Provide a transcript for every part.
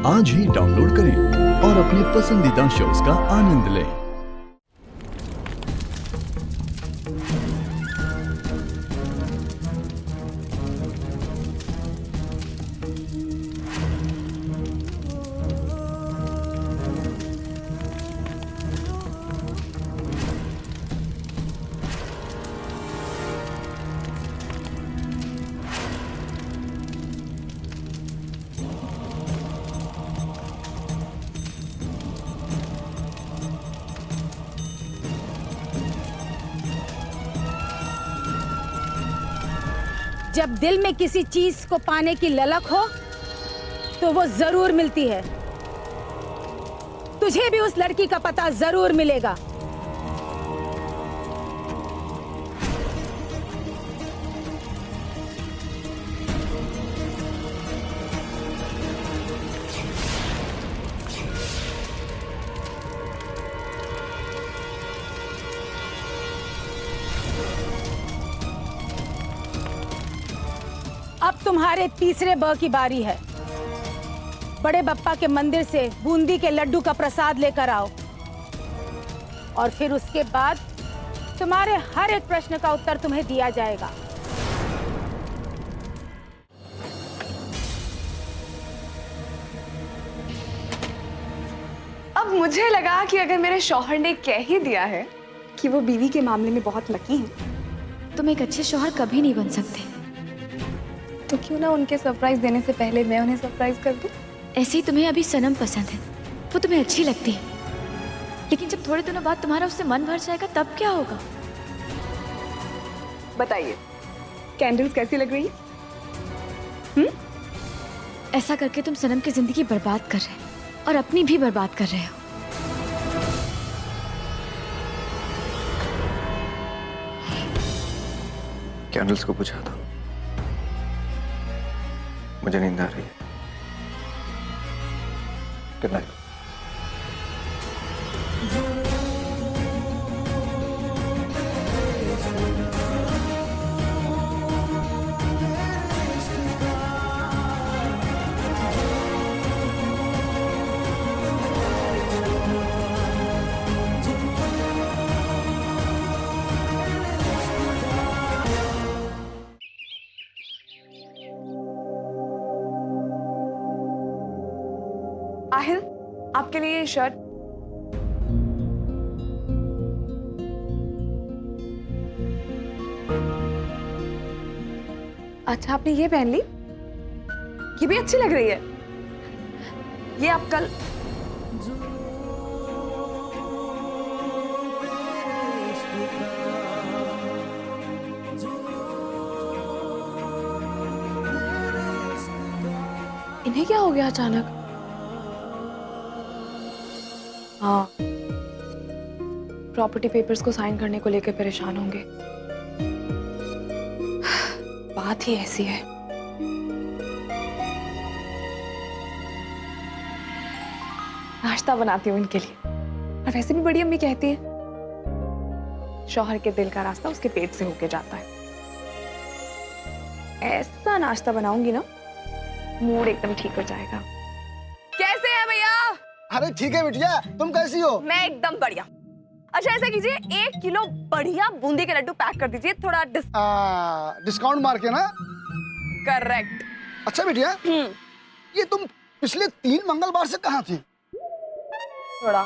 आज ही डाउनलोड करें और अपने पसंदीदा शोज का आनंद लें। जब दिल में किसी चीज को पाने की ललक हो तो वो जरूर मिलती है। तुझे भी उस लड़की का पता जरूर मिलेगा। अब तुम्हारे तीसरे ब की बारी है। बड़े बप्पा के मंदिर से बूंदी के लड्डू का प्रसाद लेकर आओ और फिर उसके बाद तुम्हारे हर एक प्रश्न का उत्तर तुम्हें दिया जाएगा। अब मुझे लगा कि अगर मेरे शौहर ने कह ही दिया है कि वो बीवी के मामले में बहुत लकी हैं, तुम एक अच्छे शौहर कभी नहीं बन सकते। तो क्यों ना उनके सरप्राइज देने से पहले मैं उन्हें सरप्राइज कर दूं? ऐसे ही तुम्हें अभी सनम पसंद है, वो तुम्हें अच्छी लगती है, लेकिन जब थोड़े दिनों बाद तुम्हारा उससे मन भर जाएगा तब क्या होगा? बताइए, कैंडल्स कैसी लग रही है? ऐसा करके तुम सनम की जिंदगी बर्बाद कर रहे हो और अपनी भी बर्बाद कर रहे हो। कैंडल्स को बुझा दो, मुझे नींद आ रही है। Good night. आहिल, आपके लिए ये शर्ट। अच्छा, आपने ये पहन ली, ये भी अच्छी लग रही है। ये आप कल इन्हें क्या हो गया अचानक? हाँ, प्रॉपर्टी पेपर्स को साइन करने को लेकर परेशान होंगे। बात ही ऐसी है। नाश्ता बनाती हूँ इनके लिए। और वैसे भी बड़ी अम्मी कहती है शौहर के दिल का रास्ता उसके पेट से होके जाता है। ऐसा नाश्ता बनाऊंगी ना, मूड एकदम ठीक हो जाएगा। कैसे है भैया? अरे ठीक है बिटिया, तुम कैसी हो? मैं एकदम बढ़िया। अच्छा ऐसा कीजिए, 1 किलो बढ़िया बूंदी के लड्डू पैक कर दीजिए, थोड़ा डिस्काउंट मार के ना। करेक्ट। अच्छा बिटिया, ये तुम पिछले 3 मंगलवार से कहाँ थी? थोड़ा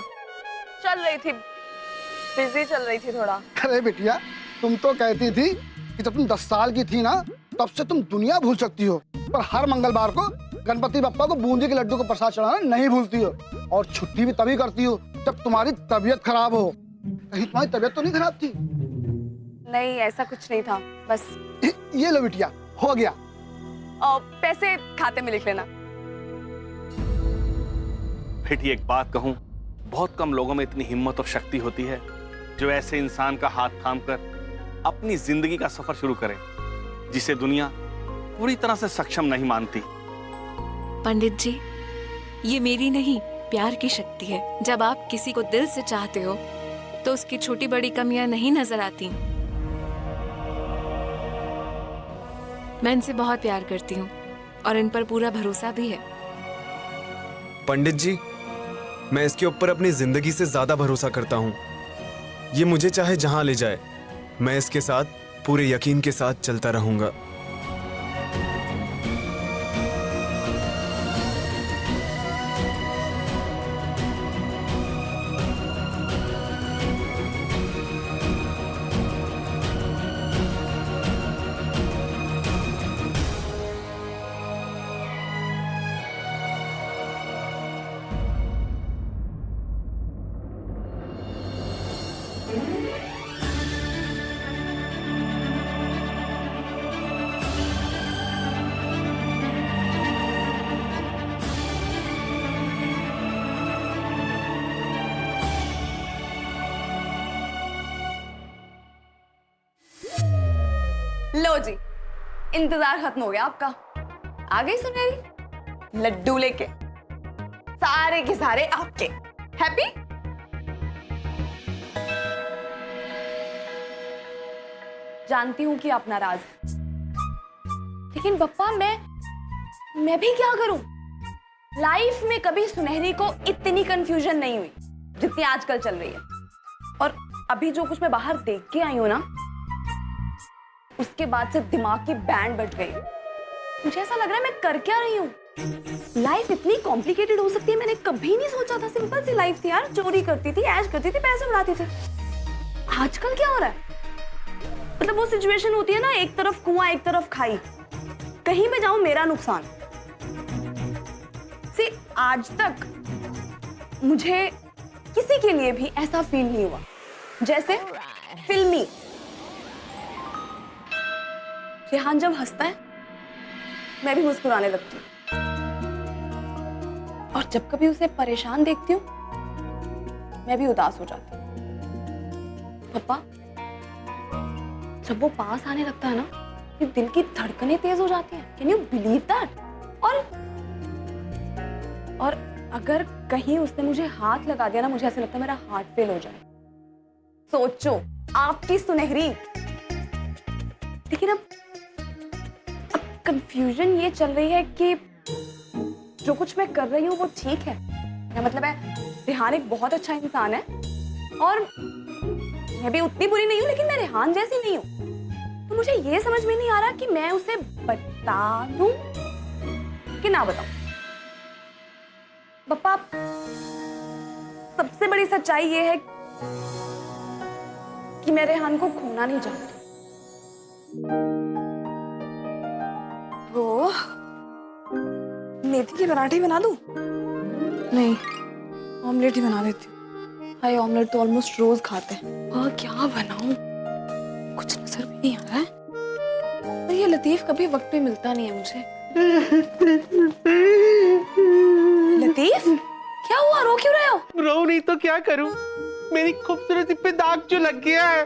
चल रही थी, बिजी चल रही थी थोड़ा। अरे बिटिया, तुम तो कहती थी कि जब तुम 10 साल की थी ना, तब से तुम दुनिया भूल सकती हो, पर हर मंगलवार को गणपति बप्पा को बूंदी के लड्डू को प्रसाद चढ़ाना नहीं भूलती हो। और छुट्टी भी तभी करती हो जब तुम्हारी तबीयत खराब हो। कहीं तुम्हारी तबीयत तो नहीं खराब थी? नहीं, ऐसा कुछ नहीं था, बस। ये लो बिटिया, हो गया। और पैसे खाते में लिख लेना। बेटी एक बात कहूं, बहुत कम लोगों में इतनी हिम्मत और शक्ति होती है जो ऐसे इंसान का हाथ थामकर अपनी जिंदगी का सफर शुरू करे जिसे दुनिया पूरी तरह से सक्षम नहीं मानती। पंडित जी, ये मेरी नहीं, प्यार की शक्ति है। जब आप किसी को दिल से चाहते हो तो उसकी छोटी बड़ी कमियां नहीं नजर आती। मैं इनसे बहुत प्यार करती हूँ और इन पर पूरा भरोसा भी है। पंडित जी, मैं इसके ऊपर अपनी जिंदगी से ज्यादा भरोसा करता हूँ। ये मुझे चाहे जहां ले जाए, मैं इसके साथ पूरे यकीन के साथ चलता रहूंगा। लो जी, इंतजार खत्म हो गया आपका। आ गई सुनहरी लड्डू लेके, सारे के सारे आपके। हैप्पी? जानती हूं कि आप नाराज हैं, लेकिन पप्पा मैं भी क्या करूं? लाइफ में कभी सुनहरी को इतनी कंफ्यूजन नहीं हुई जितनी आजकल चल रही है। और अभी जो कुछ मैं बाहर देख के आई हूं ना, उसके बाद से दिमाग की बैंड बज गई। मुझे ऐसा लग रहा है मैं कर क्या रही हूँ। लाइफ इतनी कॉम्प्लिकेटेड हो सकती है, मैंने कभी नहीं सोचा था। सिंपल सी लाइफ थी यार, चोरी करती थी, ऐश करती थी, पैसे उड़ाती थी। आजकल क्या हो रहा है? मतलब वो सिचुएशन होती है ना, एक तरफ कुआं एक तरफ खाई, कहीं पे जाऊं मेरा नुकसान। सी, आज तक मुझे किसी के लिए भी ऐसा फील नहीं हुआ जैसे फिल्मी रेहान जब हंसता है मैं भी मुस्कुराने लगती हूँ, और जब कभी उसे परेशान देखती हूँ मैं भी उदास हो जाती हूँ। पापा, जब वो पास आने लगता है ना, फिर दिल की धड़कनें तेज हो जाती हैं। Can you believe that? और अगर कहीं उसने मुझे हाथ लगा दिया ना, मुझे ऐसा लगता है मेरा हार्ट फेल हो जाए। सोचो, आपकी सुनहरी। लेकिन अब कंफ्यूजन ये चल रही है कि जो कुछ मैं कर रही हूँ वो ठीक है। मेरा मतलब है, रेहान एक बहुत अच्छा इंसान है और मैं भी उतनी बुरी नहीं हूँ, लेकिन मैं रेहान जैसी नहीं हूँ। तो मुझे ये समझ में नहीं आ रहा कि मैं उसे बता दूं कि ना बताऊं। पापा, सबसे बड़ी सच्चाई ये है कि मैं रेहान को खोना नहीं चाहती। वो मेथी के पराठे बना दूं? नहीं, ऑमलेट ही बना देती हूँ। हाय, ऑमलेट तो ऑलमोस्ट रोज खाते हैं। और क्या बनाऊं, कुछ नजर भी नहीं आ रहा है। और ये लतीफ कभी वक्त पे मिलता नहीं है मुझे। लतीफ, क्या हुआ? रो क्यों रहे हो? रो नहीं तो क्या करूं? मेरी खूबसूरती पे दाग जो लग गया है,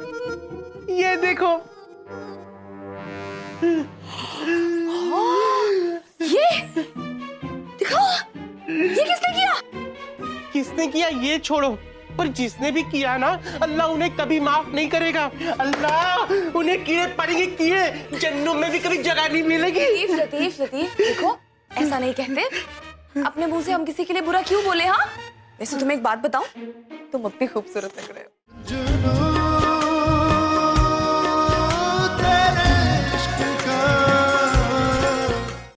ये देखो। ये दिखाओ, ये किसने किया? किसने किया ये छोड़ो, पर जिसने भी किया ना, अल्लाह उन्हें कभी माफ नहीं करेगा। अल्लाह, उन्हें कीड़े पड़ेंगे, कीड़े। जन्नत में भी कभी जगह नहीं मिलेगी। लतीफ, देखो, ऐसा नहीं कहते। अपने मुंह से हम किसी के लिए बुरा क्यों बोले? हाँ, वैसे तुम्हें एक बात बताऊं, तुम अब भी खूबसूरत लग रहे हो।